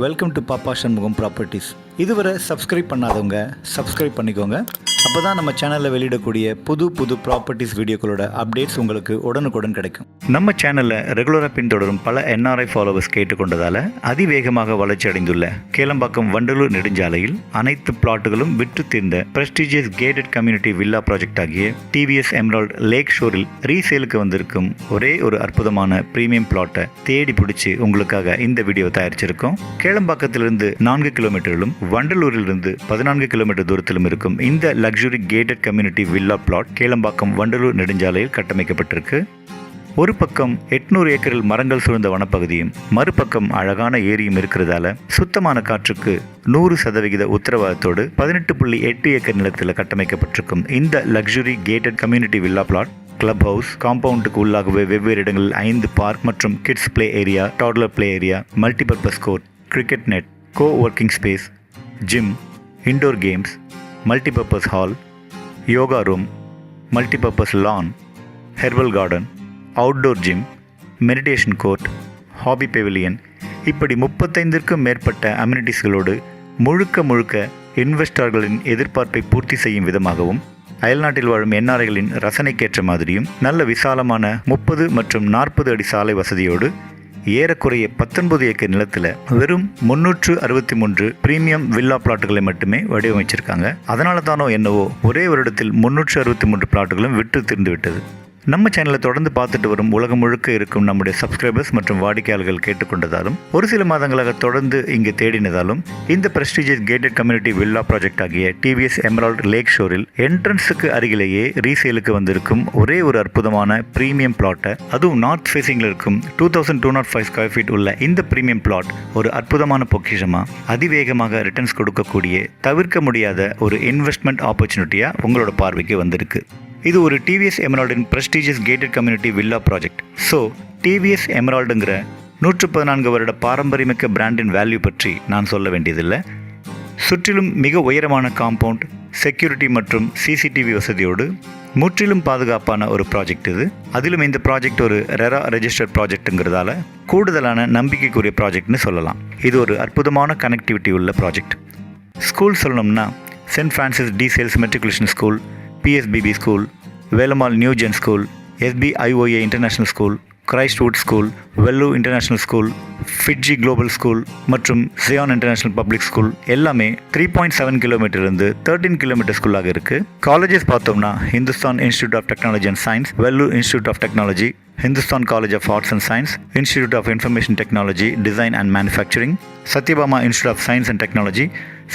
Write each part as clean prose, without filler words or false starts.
Welcome to பாப்பா Shanmugam properties. இதுவரை subscribe பண்ணாதவங்க சப்ஸ்கிரைப் பண்ணிக்கோங்க. அப்போ தான் நம்ம சேனலில் வெளியிடக்கூடிய புது ப்ராப்பர்ட்டிஸ் வீடியோக்களோட அப்டேட்ஸ் உங்களுக்கு உடனுக்குடன் கிடைக்கும். நம்ம சேனலில் ரெகுலராக பின்தொடரும் பல NRI ஃபாலோவர்ஸ் கேட்டுக்கொண்டதால் அதிவேகமாக வளர்ச்சி அடைந்துள்ள கேளம்பாக்கம் வண்டலூர் நெடுஞ்சாலையில் அனைத்து பிளாட்டுகளும் விற்று தீர்ந்த prestigious gated community villa project ஆகிய TVS எமரால்ட் லேக் ஷோரில் ரீசேலுக்கு வந்திருக்கும் ஒரே ஒரு அற்புதமான ப்ரீமியம் பிளாட்டை தேடி பிடிச்சி உங்களுக்காக இந்த வீடியோ தயாரிச்சிருக்கோம். கேளம்பாக்கத்திலிருந்து 4 கிலோமீட்டரிலும் வண்டலூரிலிருந்து 14 கிலோமீட்டர் தூரத்திலும் இருக்கும் இந்த luxury gated community villa flat Kelambakkam Vandalur நெடுஞ்சாலையில் கட்டமைக்கப்பட்டிருக்கு. ஒரு பக்கம் 800 ஏக்கரில் மரங்கள் சூழ்ந்த வனப்பகுதியும் மறுபக்கம் அழகான ஏரியும் இருக்கிறதால சுத்தமான காற்றுக்கு 100% உத்தரவாதத்தோடு 18.8 ஏக்கர் நிலத்தில் கட்டமைக்கப்பட்டிருக்கும் இந்த luxury gated community villa plot club house, காம்பவுண்டுக்கு உள்ளாகவே வெவ்வேறு இடங்களில் 5 பார்க் மற்றும் kids play area, toddler play area, multipurpose court, cricket net, working space, gym, indoor games, multipurpose hall, yoga room, multipurpose lawn, herbal garden, outdoor gym, meditation court, hobby pavilion, இப்படி 35க்கும் மேற்பட்ட அம்யூனிட்டிஸ்களோடு முழுக்க இன்வெஸ்டர்களின் எதிர்பார்ப்பை பூர்த்தி செய்யும் விதமாகவும் அயல்நாட்டில் வாழும் NRIகளின் ரசனைக்கேற்ற மாதிரியும் நல்ல விசாலமான 30 மற்றும் 40 அடி சாலை வசதியோடு ஏறக்குறைய 19 ஏக்கர் நிலத்தில் வெறும் 363 பிரீமியம் வில்லா பிளாட்டுகளை மட்டுமே வடிவமைச்சிருக்காங்க. அதனால தானோ என்னவோ ஒரே வருடத்தில் 363 பிளாட்டுகளும் விற்று தீர்ந்து விட்டது. நம்ம சேனலை தொடர்ந்து பார்த்துட்டு வரும் உலகம் முழுக்க இருக்கும் நம்முடைய சப்ஸ்கிரைபர்ஸ் மற்றும் வாடிக்கையாளர்கள் கேட்டுக்கொண்டதாலும் ஒரு சில மாதங்களாக தொடர்ந்து இங்கு தேடினதாலும் இந்த prestigious gated community villa project ஆகிய TVS எமரால்ட் லேக் ஷோரில் என்ட்ரன்ஸுக்கு அருகிலேயே ரீசேலுக்கு வந்திருக்கும் ஒரே ஒரு அற்புதமான பிரீமியம் பிளாட்டை, அதுவும் நார்த் ஃபேசிங்கில் இருக்கும் 2205 ஸ்கொயர் ஃபீட் உள்ள இந்த பிரீமியம் பிளாட் ஒரு அற்புதமான பொக்கிஷமா அதிவேகமாக ரிட்டர்ன்ஸ் கொடுக்கக்கூடிய தவிர்க்க முடியாத ஒரு இன்வெஸ்ட்மெண்ட் ஆப்பர்ச்சுனிட்டியாக உங்களோட பார்வைக்கு வந்திருக்கு. இது ஒரு TVS எமரால்டின் prestigious gated community villa project. So TVS எமரால்டுங்கிற 114 வருட பாரம்பரியமிக்க பிராண்டின் வேல்யூ பற்றி நான் சொல்ல வேண்டியதில்லை. சுற்றிலும் மிக உயரமான காம்பவுண்ட், செக்யூரிட்டி மற்றும் CCTV வசதியோடு முற்றிலும் பாதுகாப்பான ஒரு ப்ராஜெக்ட் இது. அதிலும் இந்த ப்ராஜெக்ட் ஒரு ரெரா ரெஜிஸ்டர்ட் ப்ராஜெக்ட்டுங்கிறதால கூடுதலான நம்பிக்கைக்குரிய ப்ராஜெக்ட்னு சொல்லலாம். இது ஒரு அற்புதமான கனெக்டிவிட்டி உள்ள ப்ராஜெக்ட். ஸ்கூல் சொல்லணும்னா Saint Francis de Sales matriculation school, PSBB school, Velammal new gen school, SBIOA international school, Christwood school, Vellu international school, FITJEE global school மற்றும் சியான் இன்டர்நேஷ்னல் பப்ளிக் ஸ்கூல் எல்லாமே 3.7 கிலோமீட்டர்லேருந்து 13 கிலோமீட்டர்ஸ்குள்ளாக இருக்குது. காலேஜஸ் பார்த்தோம்னா Hindustan institute of technology and science, Vellore institute of technology, Hindustan college of arts and science, institute of information technology, design and manufacturing, Sathyabama institute of science and technology,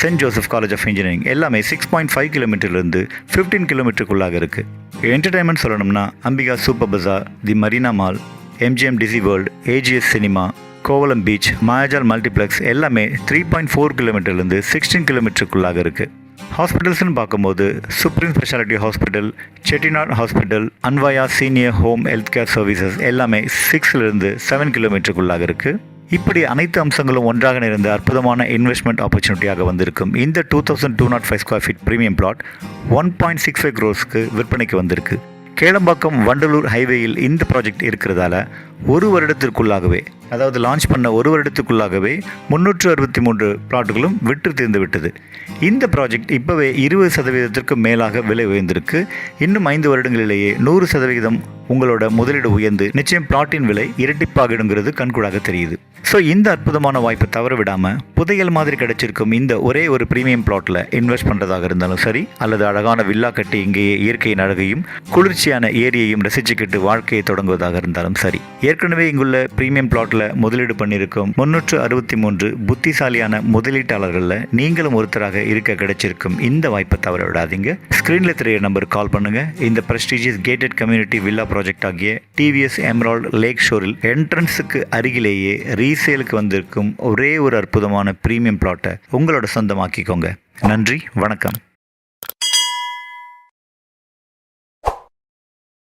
Saint Joseph college of engineering எல்லாமே 6.5 கிலோமீட்டர்லேருந்து 15 கிலோமீட்டருக்குள்ளாக இருக்குது. Entertainment சொல்லணும்னா Ambika super bazaar, the Marina mall, MGM Dizzee world, AGS cinema, Kovalam beach, Mayajaal multiplex எல்லாமே 3.4 கிலோமீட்டர்லேருந்து 16 கிலோமீட்டருக்குள்ளாக இருக்குது. ஹாஸ்பிட்டல்ஸ்னு பார்க்கும்போது supreme speciality hospital, Chettinad hospital, Anvaya senior home health care services எல்லாமே 6லேருந்து 7 கிலோமீட்டருக்குள்ளாக இருக்குது. இப்படி அனைத்து அம்சங்களும் ஒன்றாக நிறைந்த அற்புதமான இன்வெஸ்ட்மெண்ட் ஆப்பர்ச்சுனிட்டியாக வந்திருக்கும் இந்த 2205 square feet premium flat 1.65 crores விற்பனைக்கு வந்திருக்கு. கேளம்பாக்கம் வண்டலூர் ஹைவேயில் இந்த ப்ராஜெக்ட் இருக்கிறதால ஒரு வருடத்திற்குள்ளாகவே, அதாவது லான்ச் பண்ண ஒரு வருடத்துக்குள்ளாகவே 363 பிளாட்டுகளும் விற்று தீர்ந்து விட்டது. இந்த ப்ராஜெக்ட் இப்போவே 20% மேலாக விலை உயர்ந்திருக்கு. இன்னும் 5 வருடங்களிலேயே 100% உங்களோட முதலீடு உயர்ந்து நிச்சயம் பிளாட்டின் விலை இரட்டிப்பாகிடுங்கிறது கண்கூடாக தெரியுது. ஸோ இந்த அற்புதமான வாய்ப்பை தவற விடாமல் புதையல் மாதிரி கிடைச்சிருக்கும் இந்த ஒரே ஒரு ப்ரீமியம் பிளாட்டில் இன்வெஸ்ட் பண்ணுறதாக இருந்தாலும் சரி, அல்லது அழகான வில்லா கட்டி இங்கேயே இயற்கையின் அழகையும் குளிர்ச்சியான ஏரியையும் ரசிச்சுக்கிட்டு வாழ்க்கையை தொடங்குவதாக இருந்தாலும் சரி, ஏற்கனவே இங்குள்ள பிரீமியம் பிளாட்டில் முதலீடு பண்ணியிருக்கும் 363 புத்திசாலியான முதலீட்டாளர்களில் நீங்களும் ஒருத்தராக இருக்க கிடைச்சிருக்கும் இந்த வாய்ப்பை தவற விடாதீங்க. ஸ்க்ரீனில் தெரிய நம்பருக்கு கால் பண்ணுங்கள். இந்த prestigious gated community villa project ஆகிய TVS எமரால்ட் லேக் ஷோரில் என்ட்ரன்ஸுக்கு அருகிலேயே ரீசேலுக்கு வந்திருக்கும் ஒரே ஒரு அற்புதமான பிரீமியம் பிளாட்டை உங்களோட சொந்தமாக்கிக்கோங்க. நன்றி, வணக்கம்.